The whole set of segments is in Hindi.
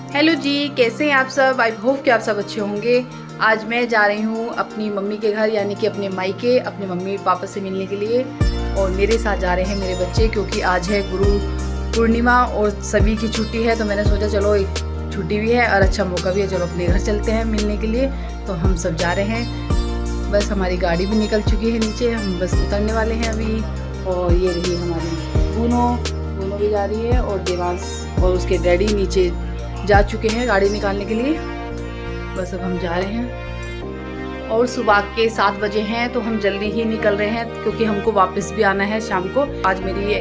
हेलो जी, कैसे हैं आप सब। आई होप कि आप सब अच्छे होंगे। आज मैं जा रही हूँ अपनी मम्मी के घर, यानी कि अपने मायके, अपने मम्मी पापा से मिलने के लिए। और मेरे साथ जा रहे हैं मेरे बच्चे, क्योंकि आज है गुरु पूर्णिमा और सभी की छुट्टी है। तो मैंने सोचा चलो एक छुट्टी भी है और अच्छा मौका भी है, चलो अपने घर चलते हैं मिलने के लिए। तो हम सब जा रहे हैं। बस हमारी गाड़ी भी निकल चुकी है नीचे, हम बस उतरने वाले हैं अभी। और ये रही हमारी बूनो भी जा रही है, और देवांश और उसके डैडी नीचे जा चुके हैं गाड़ी निकालने के लिए। बस अब हम जा रहे हैं और सुबह के 7 बजे हैं, तो हम जल्दी ही निकल रहे हैं क्योंकि हमको वापस भी आना है शाम को। आज मेरी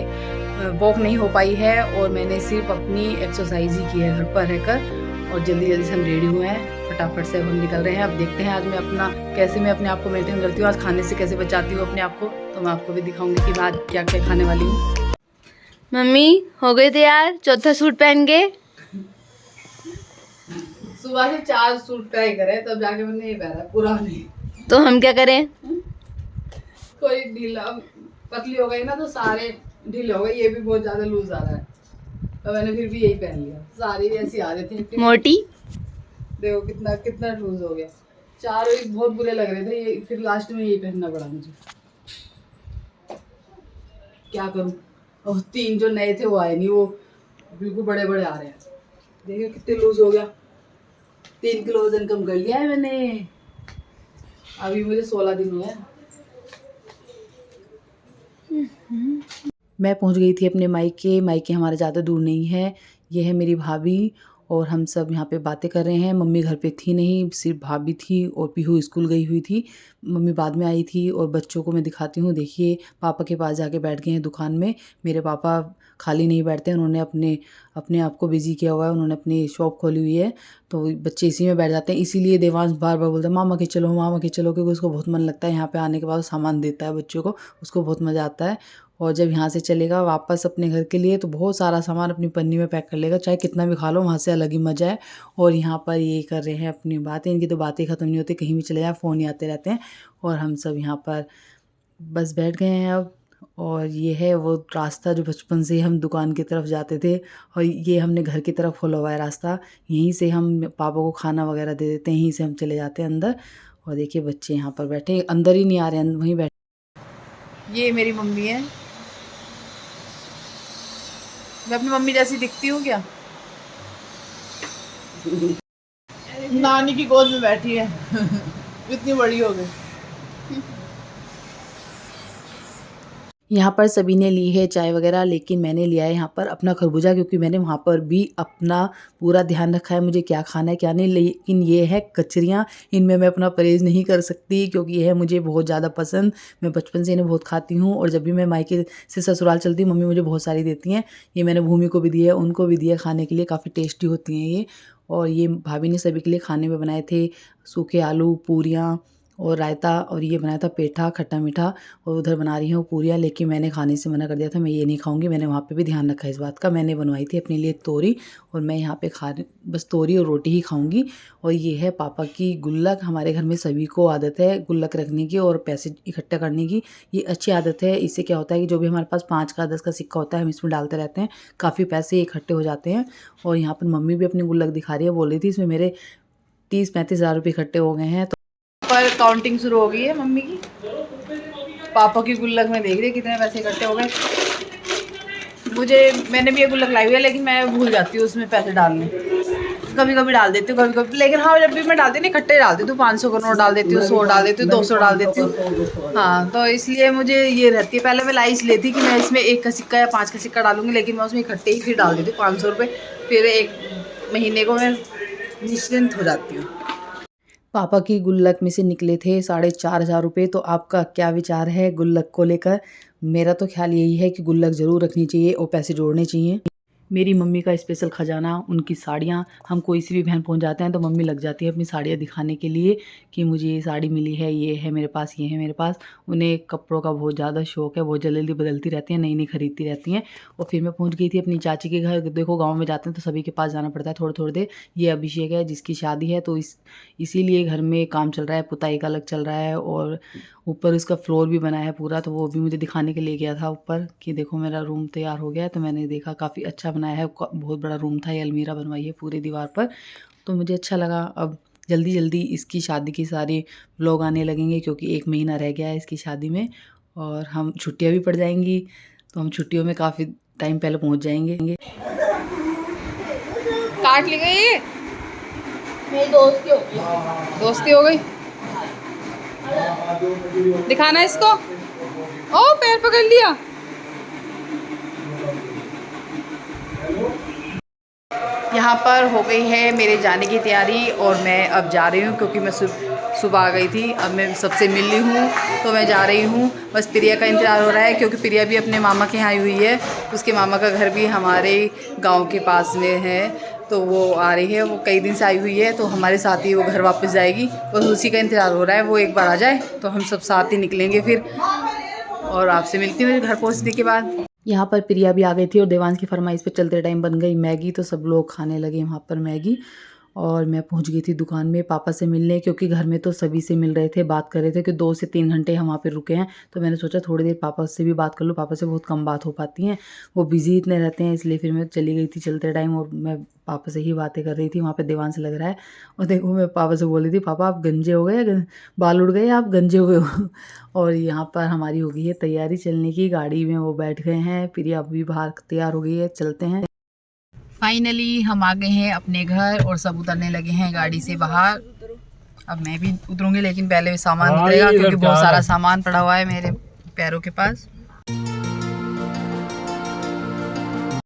वॉक नहीं हो पाई है और मैंने सिर्फ अपनी एक्सरसाइज ही की है घर पर रहकर। और जल्दी जल्दी से हम रेडी हुए हैं, फटाफट से हम निकल रहे हैं। अब देखते हैं आज मैं अपने आप को मेंटेन करती हूँ, आज खाने से कैसे बचाती हूँ अपने आप को। तो मैं आपको भी दिखाऊंगी कि मैं आज क्या क्या खाने वाली हूँ। मम्मी हो गए तैयार चौथा सूट पहन के? सुबह से 4 सूट ट्राई करे तब जाके मैंने ये पहना, पूरा नहीं। तो हम क्या करें? कोई ढीला पतली हो गई ना तो सारे ढीले हो गए। ये भी बहुत ज्यादा लूज आ रहा है, तो मैंने फिर भी यही पहन लिया। सारी ऐसी आ रही थी मोटी। देखो कितना कितना लूज हो गया। चारों ही बहुत बुरे लग रहे थे, ये फिर लास्ट में यही पहनना पड़ा मुझे। क्या करूं। और 3 जो नए थे वो आए नहीं, वो बिल्कुल बड़े बड़े आ रहे हैं। देखिए कितने लूज हो गया। 3 किलो वजन कम कर लिया है मैंने। अभी मुझे 16 दिन हुए हैं। मैं पहुंच गई थी अपने मायके। मायके हमारे ज़्यादा दूर नहीं है। ये है मेरी भाभी और हम सब यहाँ पे बातें कर रहे हैं। मम्मी घर पे थी नहीं, सिर्फ भाभी थी और पीहू स्कूल गई हुई थी। मम्मी बाद में आई थी। और बच्चों को मैं दिखाती हूँ, देखिए पापा के पास जाके बैठ गए हैं दुकान में। मेरे पापा खाली नहीं बैठते, उन्होंने अपने अपने आप को बिजी किया हुआ है, उन्होंने अपनी शॉप खोली हुई है। तो बच्चे इसी में बैठ जाते हैं। इसीलिए देवांश बार बार बोलता है मामा के चलो, मामा के चलो, क्योंकि उसको बहुत मन लगता है यहाँ पे आने के बाद। सामान देता है बच्चों को, उसको बहुत मज़ा आता है। और जब यहाँ से चलेगा वापस अपने घर के लिए तो बहुत सारा सामान अपनी पन्नी में पैक कर लेगा, चाहे कितना भी खा लो, वहाँ से अलग ही मज़ा है। और यहाँ पर ये कर रहे हैं अपनी बातें, इनकी तो बातें ख़त्म नहीं होती, कहीं भी चले जाए फ़ोन ही आते रहते हैं। और हम सब यहाँ पर बस बैठ गए हैं अब। और ये है वो रास्ता जो बचपन से हम दुकान की तरफ जाते थे, और ये हमने घर की तरफ खोला हुआ है रास्ता। यहीं से हम पापा को खाना वगैरह दे देते हैं, यहीं से हम चले जाते हैं अंदर। और देखिए बच्चे यहाँ पर बैठे, अंदर ही नहीं आ रहे हैं, वहीं बैठे। ये मेरी मम्मी है। मैं अपनी मम्मी जैसी दिखती हूँ क्या? नानी की गोद में बैठी है। इतनी बड़ी हो गई। यहाँ पर सभी ने ली है चाय वगैरह, लेकिन मैंने लिया है यहाँ पर अपना खरबूजा, क्योंकि मैंने वहाँ पर भी अपना पूरा ध्यान रखा है मुझे क्या खाना है क्या नहीं। लेकिन ये है कचरियाँ, इनमें मैं अपना परहेज़ नहीं कर सकती, क्योंकि ये है मुझे बहुत ज़्यादा पसंद। मैं बचपन से इन्हें बहुत खाती हूँ, और जब भी मैं मायके से ससुराल चलती हूँ मम्मी मुझे बहुत सारी देती हैं। ये मैंने भूमि को भी दी है, उनको भी दिया खाने के लिए, काफ़ी टेस्टी होती हैं ये। और ये भाभी ने सभी के लिए खाने में बनाए थे सूखे आलू, पूरियाँ और रायता, और ये बनाया था पेठा खट्टा मीठा। और उधर बना रही हूँ पूरियाँ, लेकिन मैंने खाने से मना कर दिया था, मैं ये नहीं खाऊंगी। मैंने वहाँ पे भी ध्यान रखा इस बात का। मैंने बनवाई थी अपने लिए तोरी, और मैं यहाँ पे बस तोरी और रोटी ही खाऊंगी। और ये है पापा की गुल्लक। हमारे घर में सभी को आदत है गुल्लक रखने की और पैसे इकट्ठा करने की। ये अच्छी आदत है। इससे क्या होता है कि जो भी हमारे पास 5 का 10 का सिक्का होता है हम इसमें डालते रहते हैं, काफ़ी पैसे इकट्ठे हो जाते हैं। और यहाँ पर मम्मी भी अपनी गुल्लक दिखा रही है, बोल रही थी इसमें मेरे 30-35 हज़ार रुपये इकट्ठे हो गए हैं। पर काउंटिंग शुरू हो गई है मम्मी की। पापा की गुल्लक में देख रही कितने पैसे इकट्ठे हो गए। मैंने भी ये गुल्लक लाई हुई है, लेकिन मैं भूल जाती हूँ उसमें पैसे डालने। कभी कभी डाल देती हूँ, कभी कभी। लेकिन हाँ, जब भी मैं डालती हूँ ना इकट्ठे डाल देती हूँ। 500 का नोट डाल देती हूँ, 100 डाल देती हूँ, 200 डाल देती हूँ। हाँ, तो इसलिए मुझे ये रहती है। पहले मैं लाई इसलिए थी कि मैं इसमें 1 का सिक्का या 5 का सिक्का डालूंगी, लेकिन मैं उसमें इकट्ठे ही फिर डाल देती हूँ 500 रुपये। फिर 1 महीने को मैं निश्चिंत हो जाती हूँ। पापा की गुल्लक में से निकले थे 4,500 रुपये। तो आपका क्या विचार है गुल्लक को लेकर? मेरा तो ख्याल यही है कि गुल्लक ज़रूर रखनी चाहिए और पैसे जोड़ने चाहिए। मेरी मम्मी का स्पेशल ख़जाना उनकी साड़ियाँ। हम कोई सी भी बहन पहुंच जाते हैं तो मम्मी लग जाती है अपनी साड़ियाँ दिखाने के लिए कि मुझे ये साड़ी मिली है, ये है मेरे पास, ये है मेरे पास। उन्हें कपड़ों का बहुत ज़्यादा शौक़ है, बहुत जल्दी बदलती रहती हैं, नई नई खरीदती रहती हैं। और फिर मैं पहुंच गई थी अपनी चाची के घर। देखो गाँव में जाते हैं तो सभी के पास जाना पड़ता है थोड़ी थोड़ी देर। ये अभिषेक है जिसकी शादी है, तो इसीलिए घर में काम चल रहा है, पुताई का अलग चल रहा है। और ऊपर इसका फ्लोर भी बना है पूरा, तो वो भी मुझे दिखाने के लिए गया था ऊपर कि देखो मेरा रूम तैयार हो गया है। तो मैंने देखा काफ़ी अच्छा बनाया है, बहुत बड़ा रूम था, ये अलमीरा बनवाई है पूरी दीवार पर, तो मुझे अच्छा लगा। अब जल्दी जल्दी इसकी शादी की सारी व्लॉग आने लगेंगे क्योंकि 1 महीना रह गया है इसकी शादी में और हम छुट्टियाँ भी पड़ जाएंगी, तो हम छुट्टियों में काफ़ी टाइम पहले पहुंच जाएंगे। काट ली गई ये मेरी दोस्ती हो गई। दिखाना इसको। ओ पैर पकड़ लिया। यहाँ पर हो गई है मेरे जाने की तैयारी और मैं अब जा रही हूँ क्योंकि मैं सुबह आ गई थी। अब मैं सबसे मिल ली हूँ तो मैं जा रही हूँ। बस प्रिया का इंतज़ार हो रहा है क्योंकि प्रिया भी अपने मामा के यहाँ आई हुई है। उसके मामा का घर भी हमारे गांव के पास में है, तो वो आ रही है। वो कई दिन से आई हुई है, तो हमारे साथ ही वो घर वापस जाएगी। बस उसी का इंतज़ार हो रहा है, वो एक बार आ जाए तो हम सब साथ ही निकलेंगे फिर। और आपसे मिलती हूँ घर पहुँचने के बाद। यहाँ पर प्रिया भी आ गई थी और देवांश की फरमाइश पे चलते टाइम बन गई मैगी, तो सब लोग खाने लगे वहाँ पर मैगी। और मैं पहुँच गई थी दुकान में पापा से मिलने, क्योंकि घर में तो सभी से मिल रहे थे, बात कर रहे थे कि 2 से 3 घंटे हम वहाँ पे रुके हैं। तो मैंने सोचा थोड़ी देर पापा से भी बात कर लूँ, पापा से बहुत कम बात हो पाती हैं, वो बिज़ी इतने रहते हैं, इसलिए फिर मैं चली गई थी चलते टाइम और मैं पापा से ही बातें कर रही थी। वहाँ पे देवांश लग रहा है और देखो मैं पापा से बोल रही थी, पापा आप गंजे हो गए, बाल उड़ गए, आप गंजे हुए हो। और यहाँ पर हमारी हो गई है तैयारी चलने की, गाड़ी में वो बैठ गए हैं, प्रिया भी बाहर तैयार हो गई है, चलते हैं। फाइनली हम आ गए हैं अपने घर और सब उतरने लगे हैं गाड़ी से बाहर। अब मैं भी उतरूंगी, लेकिन पहले सामान उतरेगा क्योंकि बहुत सारा सामान पड़ा हुआ है मेरे पैरों के पास।